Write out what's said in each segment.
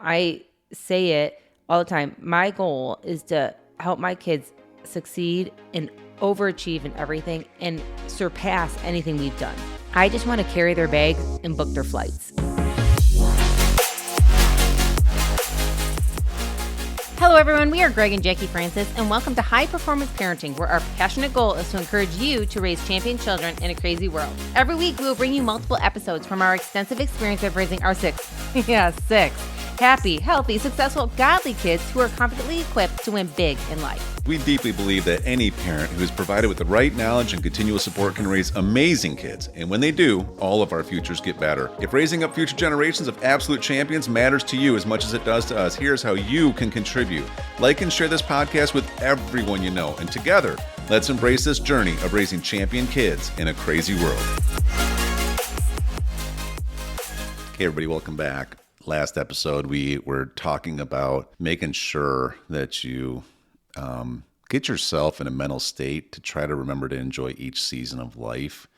I say it all the time. My goal is to help my kids succeed and overachieve in everything and surpass anything we've done. I just want to carry their bags and book their flights. Hello, everyone. We are Greg and Jacquie Francis, and welcome to High Performance Parenting, where our passionate goal is to encourage you to raise champion children in a crazy world. Every week, we will bring you multiple episodes from our extensive experience of raising our six happy, healthy, successful, godly kids who are confidently equipped to win big in life. We deeply believe that any parent who is provided with the right knowledge and continual support can raise amazing kids. And when they do, all of our futures get better. If raising up future generations of absolute champions matters to you as much as it does to us, here's how you can contribute. Like and share this podcast with everyone you know. And together, let's embrace this journey of raising champion kids in a crazy world. Hey, everybody, welcome back. Last episode, we were talking about making sure that you get yourself in a mental state to try to remember to enjoy each season of life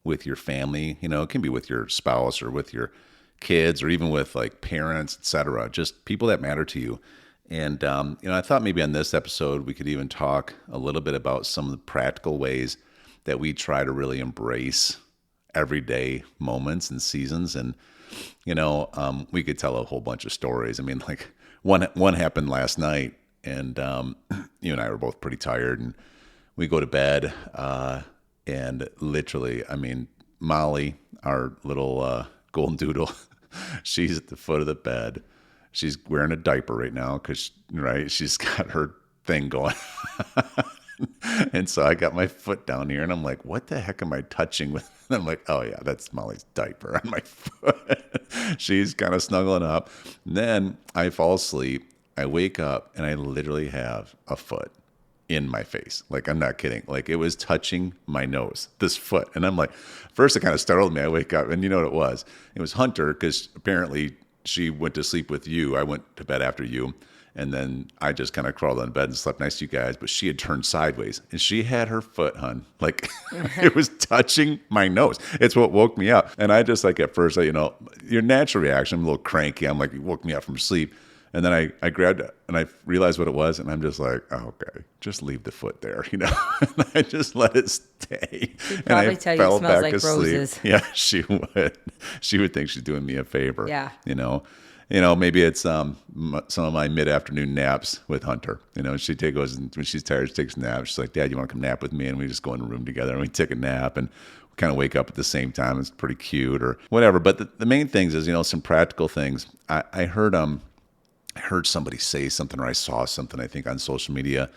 with your family. You know, it can be with your spouse or with your kids or even with like parents, etc. Just people that matter to you. And, I thought maybe on this episode, we could even talk a little bit about some of the practical ways that we try to really embrace everyday moments and seasons. And we could tell a whole bunch of stories. I mean, like one happened last night, and you and I were both pretty tired, and we go to bed, and literally, I mean, Molly, our little golden doodle, she's at the foot of the bed. She's wearing a diaper right now because, right, she's got her thing going. And so I got my foot down here, and I'm like, what the heck am I touching with? And I'm like, oh, yeah, that's Molly's diaper on my foot. She's kind of snuggling up. And then I fall asleep. I wake up, and I literally have a foot in my face. Like, I'm not kidding. Like, it was touching my nose, this foot. And I'm like, first it kind of startled me. I wake up, and you know what it was? It was Hunter, because apparently she went to sleep with you. I went to bed after you. And then I just kind of crawled on bed and slept next to you guys. But she had turned sideways, and she had her foot, hun. Like, it was touching my nose. It's what woke me up. And I just, like, at first, your natural reaction, I'm a little cranky. I'm like, you woke me up from sleep. And then I grabbed it, and I realized what it was. And I'm just like, oh, okay, just leave the foot there, And I just let it stay. She'd probably tell you it smells like roses. Yeah, she would. She would think she's doing me a favor. Yeah. Maybe it's some of my mid-afternoon naps with Hunter. She goes, when she's tired, she takes a nap. She's like, Dad, you want to come nap with me? And we just go in the room together, and we take a nap, and we kind of wake up at the same time. It's pretty cute or whatever. But the main things is, some practical things. I heard somebody say something, or I saw something, I think, on social media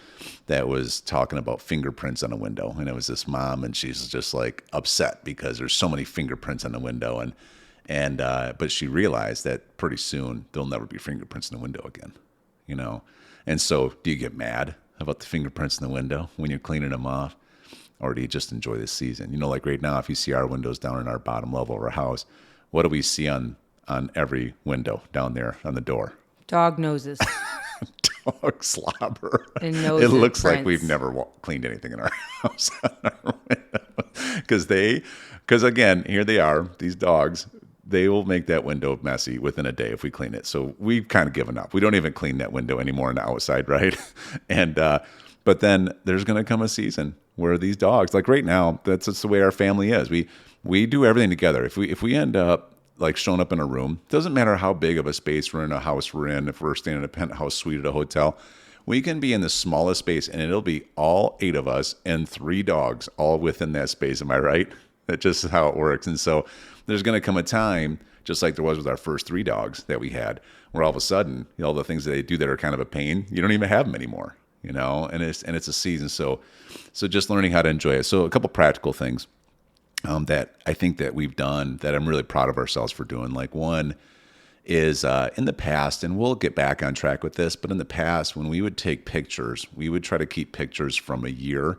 that was talking about fingerprints on a window. And it was this mom, and she's just like upset because there's so many fingerprints on the window. But she realized that pretty soon there'll never be fingerprints in the window again, And so do you get mad about the fingerprints in the window when you're cleaning them off? Or do you just enjoy this season? Like right now, if you see our windows down in our bottom level of our house, what do we see on every window down there on the door? Dog noses. Dog slobber. And nose it looks prints. Like we've never cleaned anything in our house on our window. Because again, here they are, these dogs. They will make that window messy within a day if we clean it. So we've kind of given up. We don't even clean that window anymore on the outside, right? But then there's going to come a season where these dogs, like right now, that's just the way our family is. We do everything together. If we end up like showing up in a room, doesn't matter how big of a space we're in, a house we're in, if we're staying in a penthouse suite at a hotel, we can be in the smallest space, and it'll be all 8 of us and 3 dogs all within that space. Am I right? That's just how it works. And so there's going to come a time, just like there was with our first 3 dogs that we had, where all of a sudden, all the things that they do that are kind of a pain, you don't even have them anymore, and it's a season. So just learning how to enjoy it. So a couple practical things that I think that we've done that I'm really proud of ourselves for doing. Like one is in the past, and we'll get back on track with this, but in the past, when we would take pictures, we would try to keep pictures from a year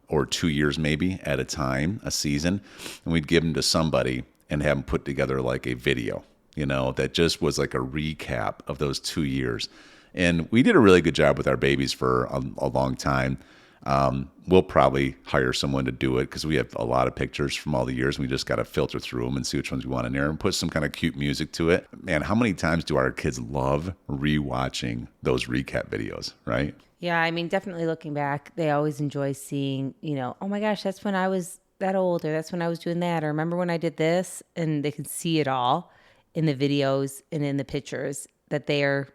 or 2 years maybe at a time, a season, and we'd give them to somebody and have them put together like a video, that just was like a recap of those 2 years. And we did a really good job with our babies for a long time. We'll probably hire someone to do it because we have a lot of pictures from all the years. And we just got to filter through them and see which ones we want in there and put some kind of cute music to it. Man, how many times do our kids love rewatching those recap videos, right? Yeah, I mean, definitely looking back, they always enjoy seeing, oh my gosh, that's when I was that old, or that's when I was doing that, or remember when I did this, and they can see it all in the videos and in the pictures that that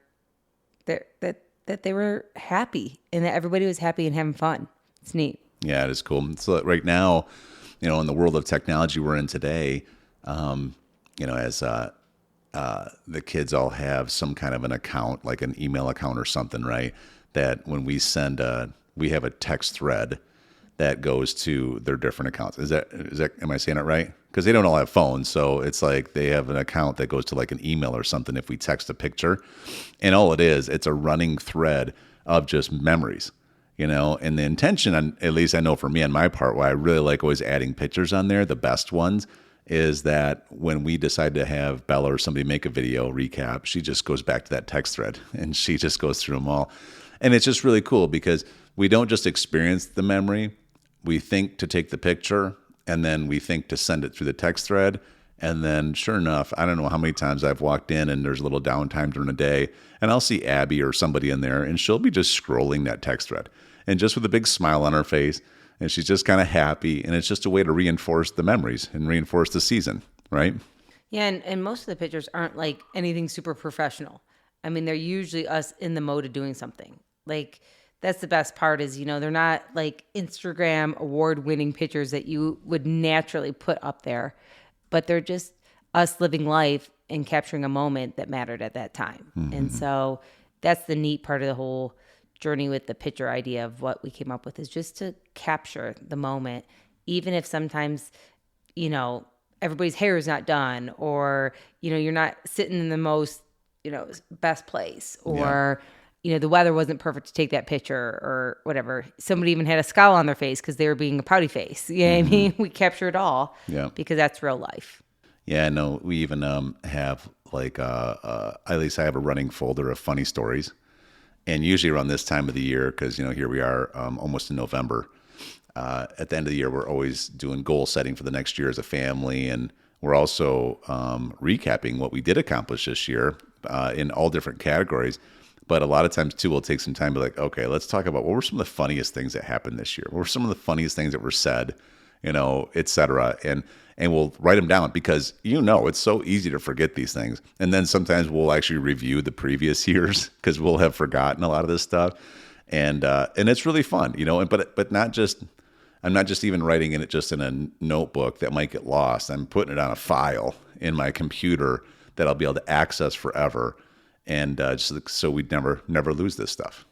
they were happy and that everybody was happy and having fun. It's neat. Yeah, it is cool. So right now, in the world of technology we're in today, as the kids all have some kind of an account, like an email account or something, right? That when we we have a text thread that goes to their different accounts. Is that, am I saying it right? Because they don't all have phones. So it's like they have an account that goes to like an email or something if we text a picture. And all it is, it's a running thread of just memories, and the intention, at least I know for me on my part, why I really like always adding pictures on there, the best ones, is that when we decide to have Bella or somebody make a video recap, she just goes back to that text thread and she just goes through them all. And it's just really cool because we don't just experience the memory. We think to take the picture and then we think to send it through the text thread. And then sure enough, I don't know how many times I've walked in and there's a little downtime during the day and I'll see Abby or somebody in there and she'll be just scrolling that text thread and just with a big smile on her face. And she's just kind of happy. And it's just a way to reinforce the memories and reinforce the season, right? Yeah. And most of the pictures aren't like anything super professional. I mean, they're usually us in the mode of doing something. Like, that's the best part is, they're not like Instagram award-winning pictures that you would naturally put up there, but they're just us living life and capturing a moment that mattered at that time. Mm-hmm. And so that's the neat part of the whole journey with the picture idea of what we came up with, is just to capture the moment, even if sometimes, everybody's hair is not done, or, you're not sitting in the most, best place, or, the weather wasn't perfect to take that picture or whatever. Somebody even had a scowl on their face because they were being a pouty face. You know what I mean? We capture it all because that's real life. Yeah, no, we even have like, at least I have a running folder of funny stories. And usually around this time of the year, because, here we are almost in November. At the end of the year, we're always doing goal setting for the next year as a family. And we're also recapping what we did accomplish this year in all different categories. But a lot of times, too, we'll take some time to be like, okay, let's talk about what were some of the funniest things that happened this year? What were some of the funniest things that were said, et cetera? And we'll write them down because, it's so easy to forget these things. And then sometimes we'll actually review the previous years because we'll have forgotten a lot of this stuff. And it's really fun, but not just, I'm not just even writing it just in a notebook that might get lost. I'm putting it on a file in my computer that I'll be able to access forever. And just so we'd never lose this stuff,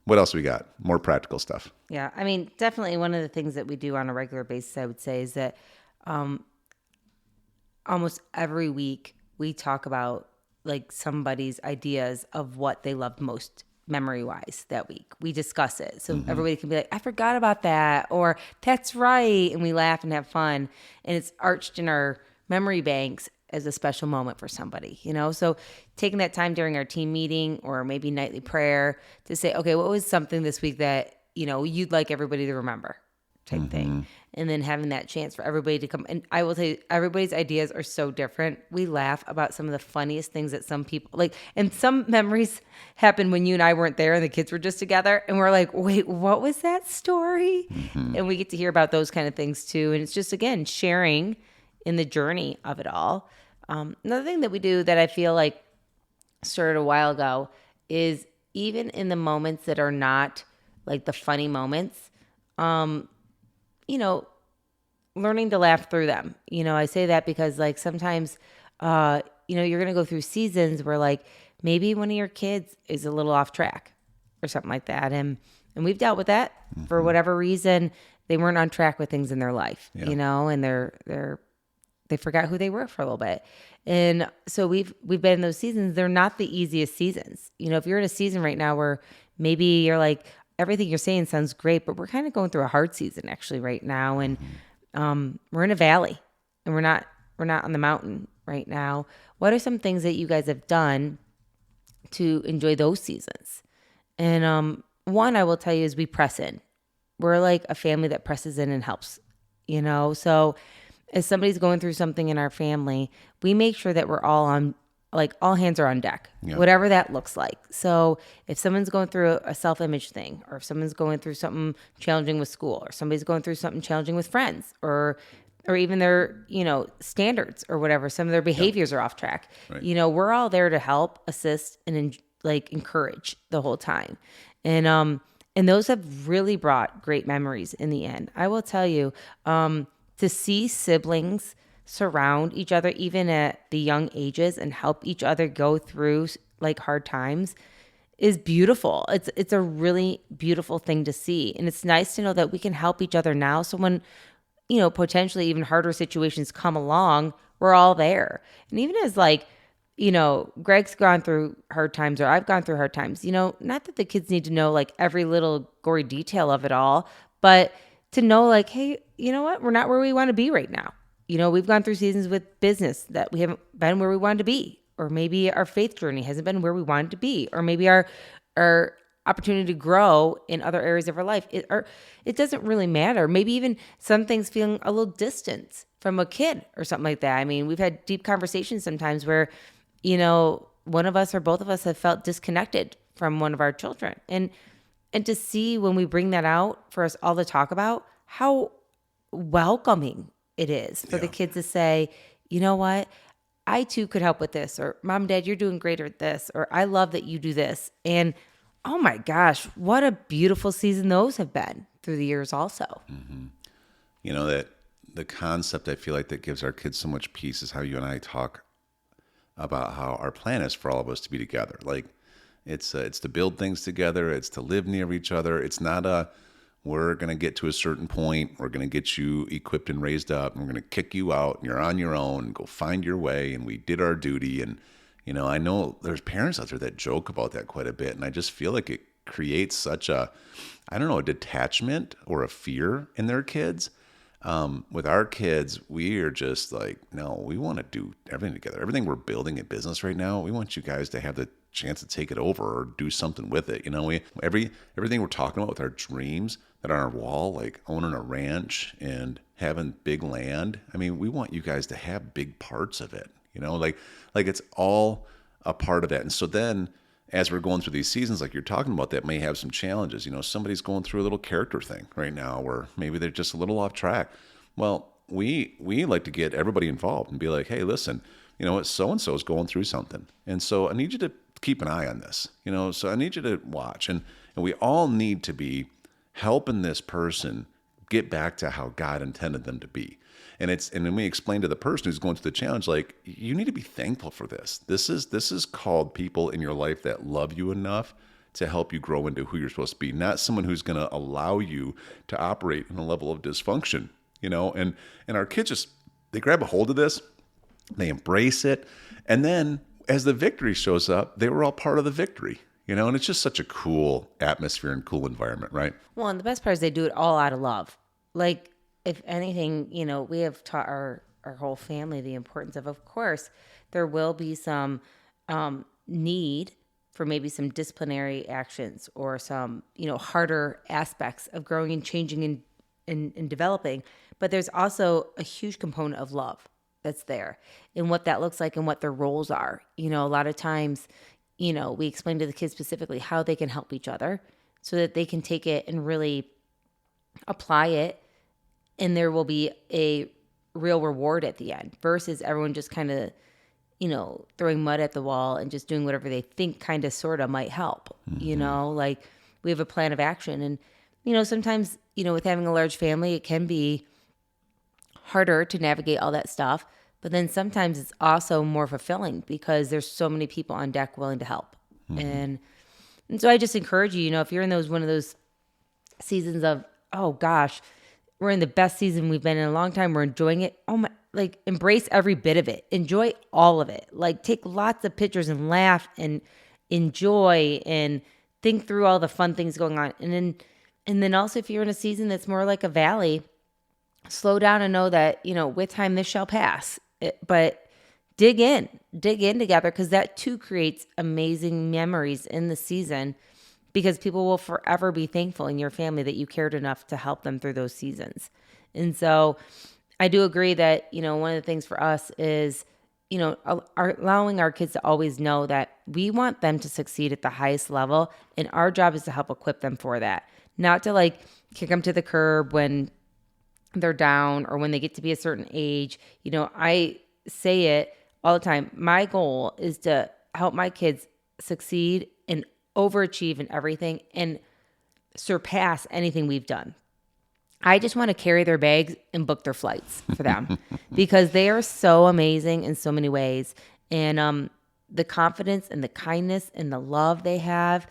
What else we got? More practical stuff. Yeah, I mean, definitely one of the things that we do on a regular basis, I would say, is that almost every week we talk about like somebody's ideas of what they loved most memory-wise that week. We discuss it. So everybody can be like, I forgot about that, or that's right. And we laugh and have fun. And it's arched in our memory banks as a special moment for somebody, So taking that time during our team meeting or maybe nightly prayer to say, okay, what was something this week that, you'd like everybody to remember type thing. And then having that chance for everybody to come. And I will tell you, everybody's ideas are so different. We laugh about some of the funniest things that some people like, and some memories happened when you and I weren't there and the kids were just together. And we're like, wait, what was that story? And we get to hear about those kind of things too. And it's just, again, sharing in the journey of it all. Another thing that we do that I feel like started a while ago is even in the moments that are not like the funny moments, learning to laugh through them. I say that because like sometimes, you're going to go through seasons where like maybe one of your kids is a little off track or something like that. And we've dealt with that for whatever reason. They weren't on track with things in their life, and they forgot who they were for a little bit. And so we've been in those seasons. They're not the easiest seasons. If you're in a season right now where maybe you're like, everything you're saying sounds great, but we're kind of going through a hard season actually right now. And we're in a valley and we're not on the mountain right now. What are some things that you guys have done to enjoy those seasons? And one I will tell you is we press in. we're like a family that presses in and helps, So if somebody's going through something in our family, we make sure that we're all on, like all hands are on deck, whatever that looks like. So if someone's going through a self-image thing, or if someone's going through something challenging with school, or somebody's going through something challenging with friends, or even their, standards or whatever, some of their behaviors are off track. Right. We're all there to help, assist, and encourage the whole time. And those have really brought great memories in the end. I will tell you, to see siblings surround each other, even at the young ages, and help each other go through like hard times is beautiful. It's a really beautiful thing to see. And it's nice to know that we can help each other now. So when, potentially even harder situations come along, we're all there. And even as Greg's gone through hard times, or I've gone through hard times, not that the kids need to know like every little gory detail of it all, but to know like, hey, you know what? We're not where we want to be right now. We've gone through seasons with business that we haven't been where we wanted to be, or maybe our faith journey hasn't been where we wanted to be, or maybe our opportunity to grow in other areas of our life. It doesn't really matter. Maybe even some things feeling a little distant from a kid or something like that. I mean, we've had deep conversations sometimes where, one of us or both of us have felt disconnected from one of our children. And to see when we bring that out for us all to talk about, how welcoming it is for the kids to say, you know what, I too could help with this, or Mom, Dad, you're doing great at this, or I love that you do this. And oh my gosh, what a beautiful season those have been through the years also. Mm-hmm. That the concept I feel like that gives our kids so much peace is how you and I talk about how our plan is for all of us to be together. Like it's to build things together. It's to live near each other. It's not we're going to get to a certain point. We're going to get you equipped and raised up, and we're going to kick you out, and you're on your own, and go find your way. And we did our duty. And, I know there's parents out there that joke about that quite a bit. And I just feel like it creates such a detachment or a fear in their kids. With our kids, we are just like, no, we want to do everything together. Everything we're building in business right now, we want you guys to have the chance to take it over or do something with it. Everything we're talking about with our dreams that are on our wall, like owning a ranch and having big land. I mean, we want you guys to have big parts of it, like it's all a part of that. And so then as we're going through these seasons, like you're talking about, that may have some challenges. Somebody's going through a little character thing right now where maybe they're just a little off track. Well, we like to get everybody involved and be like, hey, listen, so-and-so is going through something. And so I need you to keep an eye on this, so I need you to watch. And we all need to be helping this person get back to how God intended them to be. And then we explain to the person who's going through the challenge, like, you need to be thankful for this. This is called people in your life that love you enough to help you grow into who you're supposed to be, not someone who's going to allow you to operate in a level of dysfunction, and our kids they grab a hold of this, they embrace it. And then as the victory shows up, they were all part of the victory, and it's just such a cool atmosphere and cool environment, right? Well, and the best part is they do it all out of love. Like, if anything, we have taught our whole family the importance of course, there will be some need for maybe some disciplinary actions or some, harder aspects of growing and changing and developing. But there's also a huge component of love that's there and what that looks like and what their roles are. A lot of times, we explain to the kids specifically how they can help each other so that they can take it and really apply it. And there will be a real reward at the end versus everyone just kind of, throwing mud at the wall and just doing whatever they think kind of sort of might help, like we have a plan of action. And, sometimes, with having a large family, it can be harder to navigate all that stuff. But then sometimes it's also more fulfilling because there's so many people on deck willing to help. And so I just encourage you, if you're in one of those seasons of, oh gosh, we're in the best season we've been in a long time. We're enjoying it. Oh my, embrace every bit of it. Enjoy all of it. Take lots of pictures and laugh and enjoy and think through all the fun things going on. And then also if you're in a season that's more like a valley, slow down and know that, with time this shall pass. But dig in together because that too creates amazing memories in the season because people will forever be thankful in your family that you cared enough to help them through those seasons. And so I do agree that, one of the things for us is, allowing our kids to always know that we want them to succeed at the highest level. And our job is to help equip them for that, not to kick them to the curb when they're down or when they get to be a certain age. I say it all the time. My goal is to help my kids succeed and overachieve in everything and surpass anything we've done. I just want to carry their bags and book their flights for them because they are so amazing in so many ways. And the confidence and the kindness and the love they have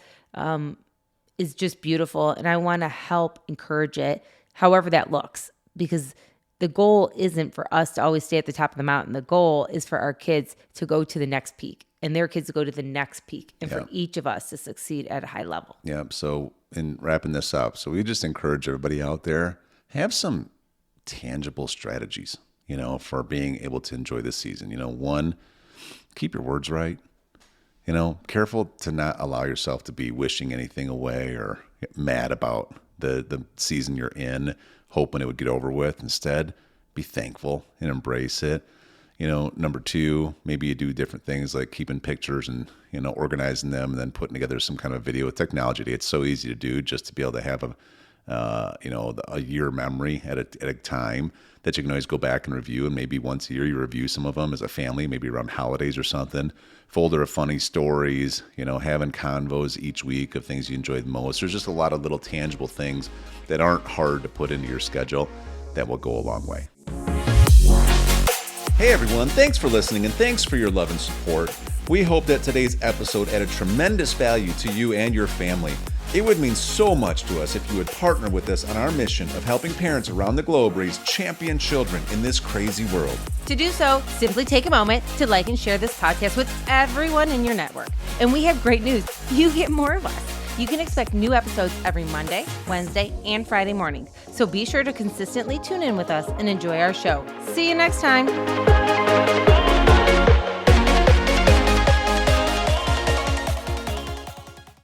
is just beautiful. And I want to help encourage it, however that looks, because the goal isn't for us to always stay at the top of the mountain. The goal is for our kids to go to the next peak and their kids to go to the next peak and for each of us to succeed at a high level. Yeah. So in wrapping this up, so we just encourage everybody out there, have some tangible strategies, for being able to enjoy this season. One, keep your words right. Careful to not allow yourself to be wishing anything away or get mad about the season you're in, hoping it would get over with. Instead, be thankful and embrace it. Number two, maybe you do different things like keeping pictures and, organizing them and then putting together some kind of video with technology. It's so easy to do just to be able to have a year memory at a time that you can always go back and review. And maybe once a year you review some of them as a family, maybe around holidays or something. Folder of funny stories, having convos each week of things you enjoy the most. There's just a lot of little tangible things that aren't hard to put into your schedule that will go a long way. Hey everyone, thanks for listening and thanks for your love and support. We hope that today's episode added tremendous value to you and your family. It would mean so much to us if you would partner with us on our mission of helping parents around the globe raise champion children in this crazy world. To do so, simply take a moment to like and share this podcast with everyone in your network. And we have great news. You get more of us. You can expect new episodes every Monday, Wednesday, and Friday morning. So be sure to consistently tune in with us and enjoy our show. See you next time.